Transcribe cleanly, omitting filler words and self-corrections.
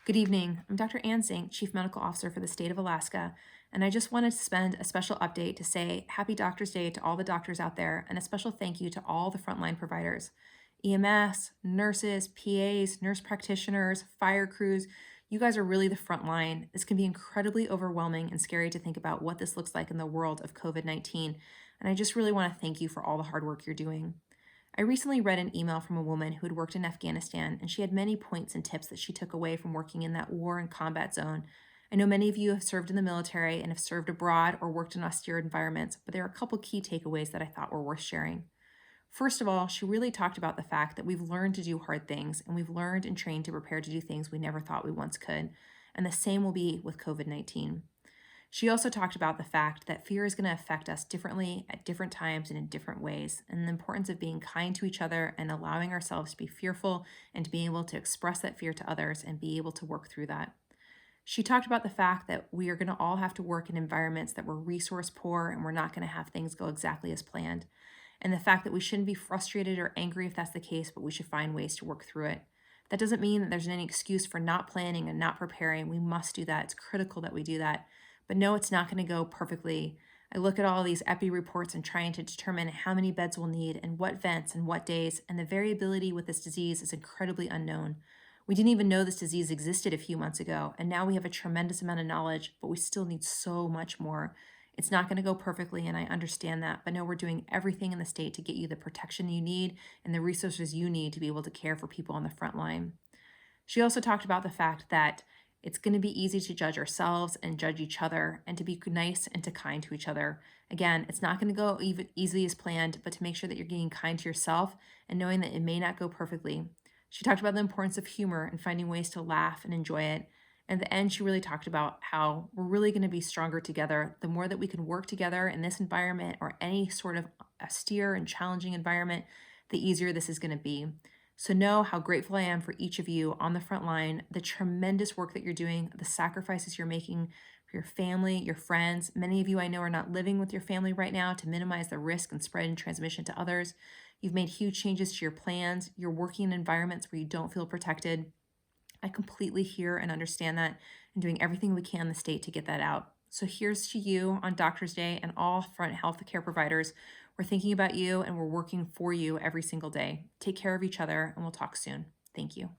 Good evening. I'm Dr. Zink, Chief Medical Officer for the state of Alaska, and I just wanted to spend a special update to say Happy Doctors Day to all the doctors out there and a special thank you to all the frontline providers. EMS, nurses, PAs, nurse practitioners, fire crews, you guys are really the front line. This can be incredibly overwhelming and scary to think about what this looks like in the world of COVID-19, and I just really want to thank you for all the hard work you're doing. I recently read an email from a woman who had worked in Afghanistan, and she had many points and tips that she took away from working in that war and combat zone. I know many of you have served in the military and have served abroad or worked in austere environments, but there are a couple key takeaways that I thought were worth sharing. First of all, she really talked about the fact that we've learned to do hard things and we've learned and trained to prepare to do things we never thought we once could. And the same will be with COVID-19. She also talked about the fact that fear is going to affect us differently at different times and in different ways, and the importance of being kind to each other and allowing ourselves to be fearful and to be able to express that fear to others and be able to work through that. She talked about the fact that we are going to all have to work in environments that we're resource poor and we're not going to have things go exactly as planned. And the fact that we shouldn't be frustrated or angry if that's the case, but we should find ways to work through it. That doesn't mean that there's any excuse for not planning and not preparing. We must do that. It's critical that we do that. But no, it's not going to go perfectly. I look at all these epi reports and trying to determine how many beds we'll need and what vents and what days, and the variability with this disease is incredibly unknown. We didn't even know this disease existed a few months ago, and now we have a tremendous amount of knowledge, but we still need so much more. It's not going to go perfectly, and I understand that, but no, we're doing everything in the state to get you the protection you need and the resources you need to be able to care for people on the front line. She also talked about the fact that it's going to be easy to judge ourselves and judge each other and to be nice and to kind to each other. Again, it's not going to go even easily as planned, but to make sure that you're being kind to yourself and knowing that it may not go perfectly. She talked about the importance of humor and finding ways to laugh and enjoy it. And at the end, she really talked about how we're really going to be stronger together. The more that we can work together in this environment or any sort of austere and challenging environment, the easier this is going to be. So know how grateful I am for each of you on the front line, the tremendous work that you're doing, the sacrifices you're making for your family, your friends. Many of you I know are not living with your family right now to minimize the risk and spread and transmission to others. You've made huge changes to your plans. You're working in environments where you don't feel protected. I completely hear and understand that and doing everything we can in the state to get that out. So here's to you on Doctors Day and all front healthcare providers. We're thinking about you and we're working for you every single day. Take care of each other and we'll talk soon. Thank you.